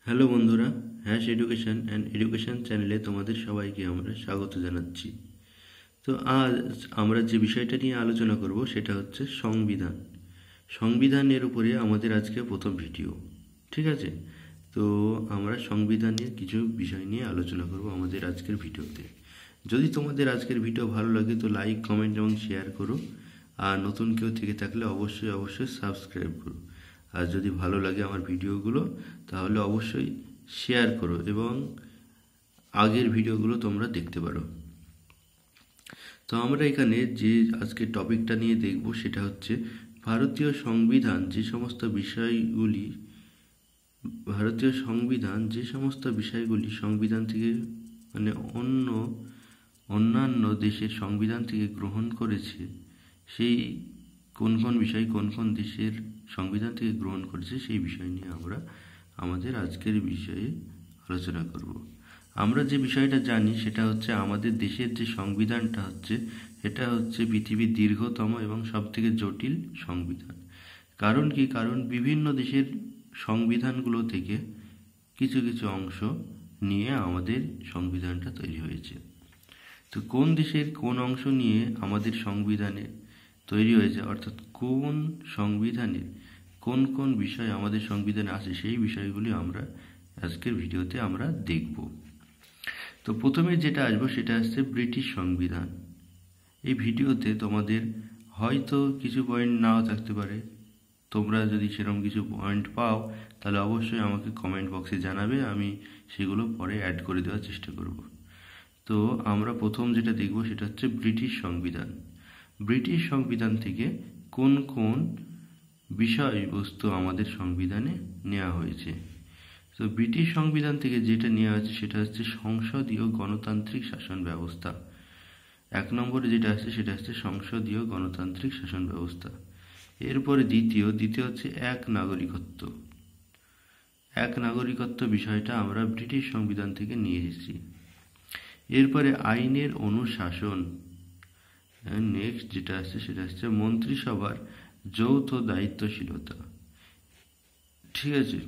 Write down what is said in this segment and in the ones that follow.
Hello বন্ধুরা, hash education and education চ্যানেলে তোমাদের সবাইকে আমরা স্বাগত জানাচ্ছি। তো আজ আমরা যে বিষয়টা নিয়ে আলোচনা করব সেটা হচ্ছে সংবিধান। সংবিধানের উপরে আমাদের আজকে প্রথম ভিডিও, ঠিক আছে? তো আমরা সংবিধানের কিছু বিষয় নিয়ে আলোচনা করব আমাদের আজকের ভিডিওতে। যদি তোমাদের আজকের ভিডিও ভালো লাগে তো লাইক, কমেন্ট এবং শেয়ার করো। আর নতুন কেউ থেকে থাকলে অবশ্যই সাবস্ক্রাইব করো। আর যদি ভালো লাগে আমার ভিডিওগুলো তাহলে অবশ্যই শেয়ার করো এবং আগের ভিডিওগুলো তোমরা দেখতে পারো। তো আমরা এখানে যে আজকে টপিকটা নিয়ে দেখব সেটা হচ্ছে ভারতীয় সংবিধান যে সমস্ত বিষয়গুলি সংবিধান থেকে মানে অন্যান্য দেশের সংবিধান থেকে গ্রহণ করেছে, সেই কোন কোন দেশের সংবিধান থেকে গ্রহণ করেছে সেই বিষয় নিয়ে আমরা আমাদের আজকের বিষয়ে আলোচনা করব। আমরা যে বিষয়টা জানি সেটা হচ্ছে আমাদের দেশের যে সংবিধানটা হচ্ছে এটা হচ্ছে পৃথিবীর দীর্ঘতম এবং সবথেকে জটিল সংবিধান। কারণ কি? কারণ বিভিন্ন দেশের সংবিধানগুলো থেকে কিছু কিছু অংশ নিয়ে আমাদের সংবিধানটা তৈরি হয়েছে। তো কোন দেশের কোন অংশ নিয়ে আমাদের সংবিধানে তৈরি হয়েছে, অর্থাৎ কোন সংবিধানের কোন কোন বিষয় আমাদের সংবিধানে আছে সেই বিষয়গুলি আমরা আজকের ভিডিওতে আমরা দেখব। তো প্রথমে যেটা আসবো সেটা হচ্ছে ব্রিটিশ সংবিধান। এই ভিডিওতে তোমাদের হয়তো কিছু পয়েন্ট নাও থাকতে পারে। তোমরা যদি সেরকম কিছু পয়েন্ট পাও তাহলে অবশ্যই আমাকে কমেন্ট বক্সে জানাবে, আমি সেগুলো পরে অ্যাড করে দেওয়ার চেষ্টা করব। তো আমরা প্রথম যেটা দেখব সেটা হচ্ছে ব্রিটিশ সংবিধান। ব্রিটিশ সংবিধান থেকে কোন কোন বিষয়বস্তু আমাদের সংবিধানে নেওয়া হয়েছে। তো ব্রিটিশ সংবিধান থেকে যেটা নেওয়া হয়েছে সেটা হচ্ছে সংসদীয় গণতান্ত্রিক শাসন ব্যবস্থা। এক নম্বরে যেটা আছে সেটা হচ্ছে সংসদীয় গণতান্ত্রিক শাসন ব্যবস্থা। এরপরে দ্বিতীয় হচ্ছে এক নাগরিকত্ব বিষয়টা আমরা ব্রিটিশ সংবিধান থেকে নিয়ে এসেছি। এরপরে আইনের অনুশাসন। নেক্সট যেটা আছে সেটা হচ্ছে মন্ত্রিসভার যৌথ দায়িত্বশীলতা। ঠিক আছে,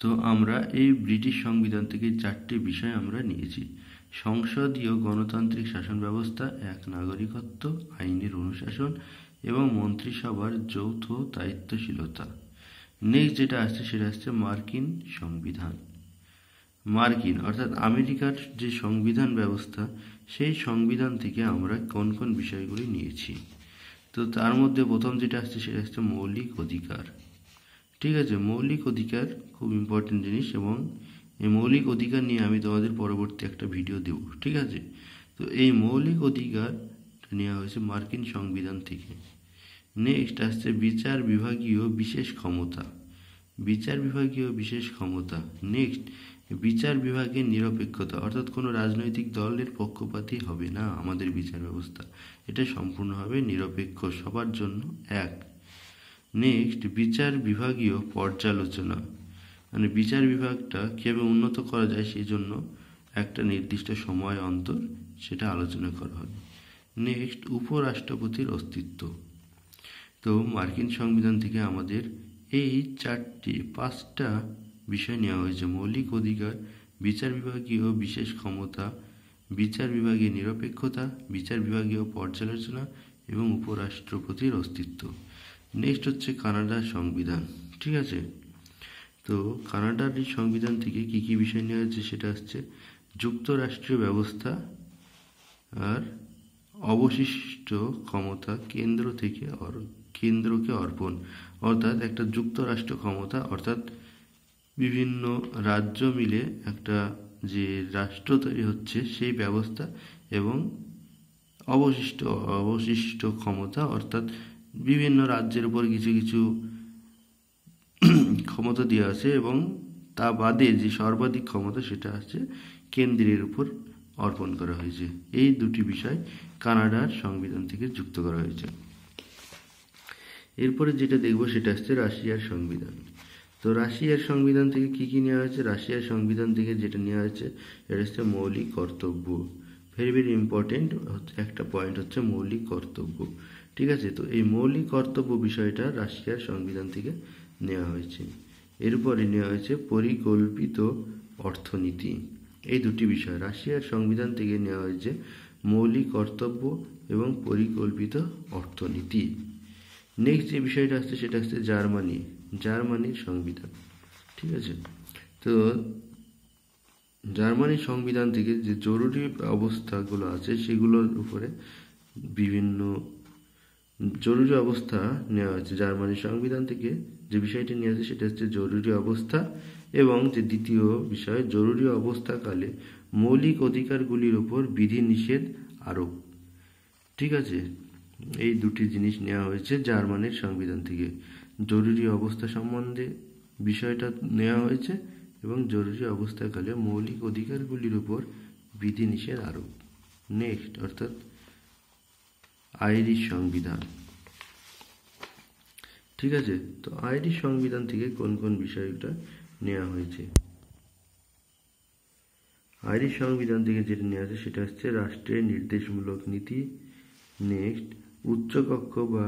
তো আমরা এই ব্রিটিশ সংবিধান থেকে চারটি বিষয় আমরা নিয়েছি: সংসদীয় গণতান্ত্রিক শাসন ব্যবস্থা, এক নাগরিকত্ব, আইনের অনুশাসন এবং মন্ত্রিসভার যৌথ দায়িত্বশীলতা। নেক্সট যেটা আসছে সেটা হচ্ছে মার্কিন সংবিধান। মার্কিন অর্থাৎ আমেরিকার যে সংবিধান ব্যবস্থা সেই সংবিধান থেকে আমরা কোন কোন বিষয়গুলি নিয়েছি। তো তার মধ্যে প্রথম যেটা আসছে সেটা হচ্ছে মৌলিক অধিকার। ঠিক আছে, মৌলিক অধিকার খুব ইম্পর্টেন্ট জিনিস এবং এই মৌলিক অধিকার নিয়ে আমি তোমাদের পরবর্তী একটা ভিডিও দেব। ঠিক আছে, তো এই মৌলিক অধিকার নেওয়া হয়েছে মার্কিন সংবিধান থেকে। নেক্সট আসছে বিচার বিভাগীয় বিশেষ ক্ষমতা। নেক্সট বিচার বিভাগের নিরপেক্ষতা, অর্থাৎ কোনো রাজনৈতিক দলের পক্ষপাতী হবে না আমাদের বিচার ব্যবস্থা, এটা সম্পূর্ণভাবে নিরপেক্ষ, সবার জন্য এক। নেক্সট বিচার বিভাগীয় পর্যালোচনা, মানে বিচার বিভাগটা কীভাবে উন্নত করা যায় সেই জন্য একটা নির্দিষ্ট সময় অন্তর সেটা আলোচনা করা হবে। নেক্সট উপরাষ্ট্রপতির অস্তিত্ব। তো মার্কিন সংবিধান থেকে আমাদের এই পাঁচটা বিষয় নেওয়া হয়েছে: মৌলিক অধিকার, বিচার বিভাগীয় বিশেষ ক্ষমতা, বিচার বিভাগীয় নিরপেক্ষতা, বিচার বিভাগীয় পর্যালোচনা এবং উপরাষ্ট্রপতির অস্তিত্ব। নেক্সট হচ্ছে কানাডার সংবিধান। ঠিক আছে, তো কানাডার এই সংবিধান থেকে কী কী বিষয় নেওয়া হয়েছে সেটা হচ্ছে যুক্তরাষ্ট্রীয় ব্যবস্থা আর অবশিষ্ট ক্ষমতা কেন্দ্রকে অর্পণ, অর্থাৎ একটা যুক্তরাষ্ট্র ক্ষমতা, অর্থাৎ বিভিন্ন রাজ্য মিলে একটা যে রাষ্ট্র তৈরি হচ্ছে সেই ব্যবস্থা, এবং অবশিষ্ট ক্ষমতা অর্থাৎ বিভিন্ন রাজ্যের উপর কিছু কিছু ক্ষমতা দেওয়া আছে এবং তা বাদে যে সর্বাধিক ক্ষমতা সেটা আছে কেন্দ্রের উপর অর্পণ করা হয়েছে। এই দুটি বিষয় কানাডার সংবিধান থেকে যুক্ত করা হয়েছে। এরপরে যেটা দেখব সেটা হচ্ছে রাশিয়ার সংবিধান। তো রাশিয়ার সংবিধান থেকে কী কী নেওয়া হয়েছে? রাশিয়ার সংবিধান থেকে যেটা নেওয়া হয়েছে এটা হচ্ছে মৌলিক কর্তব্য। ভেরি ইম্পর্টেন্ট একটা পয়েন্ট হচ্ছে মৌলিক কর্তব্য। ঠিক আছে, তো এই মৌলিক কর্তব্য বিষয়টা রাশিয়ার সংবিধান থেকে নেওয়া হয়েছে। এরপরে নেওয়া হয়েছে পরিকল্পিত অর্থনীতি। এই দুটি বিষয় রাশিয়ার সংবিধান থেকে নেওয়া হয়েছে মৌলিক কর্তব্য এবং পরিকল্পিত অর্থনীতি। নেক্সট যে বিষয়টা আসছে সেটা হচ্ছে জার্মানির সংবিধান। ঠিক আছে, তো জার্মানির সংবিধান থেকে যে জরুরি অবস্থাগুলো আছে সেগুলোর উপরে বিভিন্ন জরুরি অবস্থা নেওয়া হয়েছে। জার্মানির সংবিধান থেকে যে বিষয়টি নেওয়া হয়েছে সেটা হচ্ছে জরুরি অবস্থা, এবং যে দ্বিতীয় বিষয় জরুরি অবস্থাকালে মৌলিক অধিকারগুলির উপর বিধিনিষেধ আরোপ। ঠিক আছে, এই দুটি জিনিস নেওয়া হয়েছে জার্মানির সংবিধান থেকে। জরুরি অবস্থা সম্বন্ধে বিষয়টা নেওয়া হয়েছে এবং জরুরি অবস্থাকালে মৌলিক অধিকারগুলির উপর বিধিনিষেধ আরোপ। নেক্সট অর্থাৎ আইরিশ সংবিধান। ঠিক আছে, তো আইরিশ সংবিধান থেকে কোন কোন বিষয়টা নেওয়া হয়েছে? আইরিশ সংবিধান থেকে যেটা নেওয়া আছে সেটা হচ্ছে রাষ্ট্রের নির্দেশমূলক নীতি। নেক্সট উচ্চকক্ষ বা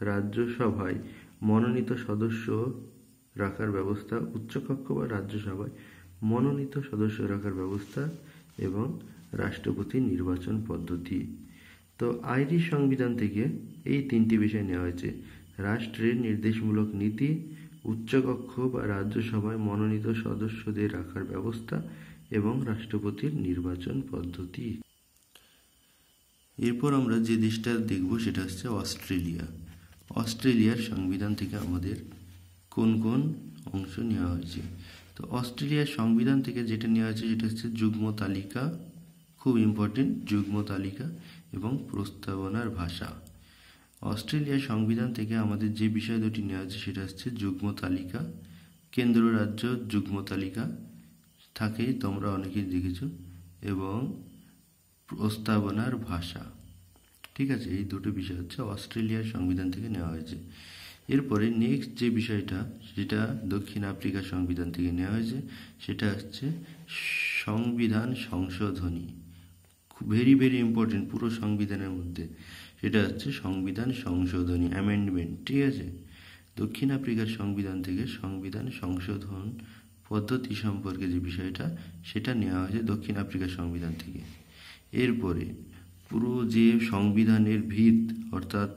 রাজ্যসভায় মনোনীত সদস্য রাখার ব্যবস্থা, উচ্চকক্ষ বা রাজ্যসভায় মনোনীত সদস্য রাখার ব্যবস্থা এবং রাষ্ট্রপতি নির্বাচন পদ্ধতি। তো আইরিশ সংবিধান থেকে এই তিনটি বিষয় নেওয়া হয়েছে: রাষ্ট্রের নির্দেশমূলক নীতি, উচ্চকক্ষ বা রাজ্যসভায় মনোনীত সদস্যদের রাখার ব্যবস্থা এবং রাষ্ট্রপতির নির্বাচন পদ্ধতি। এরপর আমরা যে দেশটা দেখব সেটা হচ্ছে অস্ট্রেলিয়া। অস্ট্রেলিয়ার সংবিধান থেকে আমাদের কোন কোন অংশ নেওয়া হয়েছে? তো অস্ট্রেলিয়ার সংবিধান থেকে যেটা নেওয়া হয়েছে সেটা হচ্ছে যুগ্ম তালিকা, খুব ইম্পর্টেন্ট, যুগ্ম তালিকা এবং প্রস্তাবনার ভাষা। অস্ট্রেলিয়ার সংবিধান থেকে আমাদের যে বিষয় দুটি নেওয়া হয়েছে সেটা হচ্ছে যুগ্ম তালিকা, কেন্দ্র রাজ্য যুগ্ম তালিকা থাকেই, তোমরা অনেকেই দেখেছো, এবং প্রস্তাবনার ভাষা। ঠিক আছে, এই দুটো বিষয় হচ্ছে অস্ট্রেলিয়ার সংবিধান থেকে নেওয়া হয়েছে। এরপরে নেক্সট যে বিষয়টা সেটা দক্ষিণ আফ্রিকার সংবিধান থেকে নেওয়া হয়েছে, সেটা হচ্ছে সংবিধান সংশোধনী। ভেরি ভেরি ইম্পর্টেন্ট পুরো সংবিধানের মধ্যে, সেটা হচ্ছে সংবিধান সংশোধনী, অ্যামেন্ডমেন্ট। ঠিক আছে, দক্ষিণ আফ্রিকার সংবিধান থেকে সংবিধান সংশোধন পদ্ধতি সম্পর্কে যে বিষয়টা সেটা নেওয়া হয়েছে দক্ষিণ আফ্রিকার সংবিধান থেকে। এরপরে পুরো যে সংবিধানের ভিত অর্থাৎ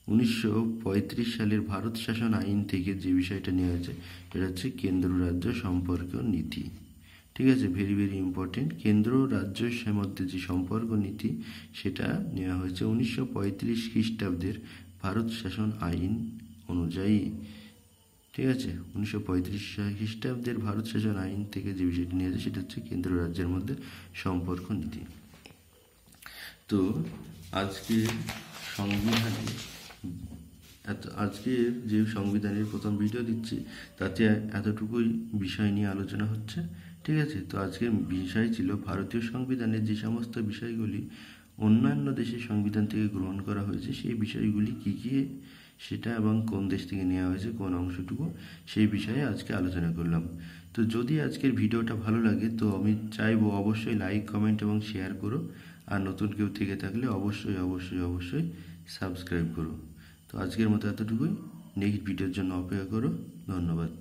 1935 সালের ভারত শাসন আইন থেকে যে বিষয়টা নেওয়া হয়েছে সেটা হচ্ছে কেন্দ্র রাজ্য সম্পর্ক নীতি। ঠিক আছে, ভেরি ভেরি ইম্পর্টেন্ট, কেন্দ্র রাজ্যের মধ্যে যে সম্পর্ক নীতি সেটা নেওয়া হয়েছে 1935 খ্রিস্টাব্দের ভারত শাসন আইন অনুযায়ী। ঠিক আছে, 1935 খ্রিস্টাব্দের ভারত শাসন আইন থেকে যে বিষয়টি নিয়ে আছে সেটা হচ্ছে কেন্দ্র রাজ্যের মধ্যে সম্পর্ক নীতি। তো আজকের যে সংবিধানের প্রথম ভিডিও দিচ্ছি তাতে এতটুকুই বিষয় নিয়ে আলোচনা হচ্ছে। ঠিক আছে, তো আজকের বিষয় ছিল ভারতীয় সংবিধানের যে সমস্ত বিষয়গুলি অন্যান্য দেশের সংবিধান থেকে গ্রহণ করা হয়েছে সেই বিষয়গুলি কী কী সেটা, এবং কোন দেশ থেকে নেওয়া হয়েছে কোন অংশটুকু, সেই বিষয়ে আজকে আলোচনা করলাম। তো যদি আজকের ভিডিওটা ভালো লাগে তো আমি চাইবো অবশ্যই লাইক, কমেন্ট এবং শেয়ার করো, আর নতুন কেউ থেকে থাকলে অবশ্যই অবশ্যই অবশ্যই সাবস্ক্রাইব করো। তো আজকের মতো এতটুকুই, নেক্সট ভিডিওর জন্য অপেক্ষা করো। ধন্যবাদ।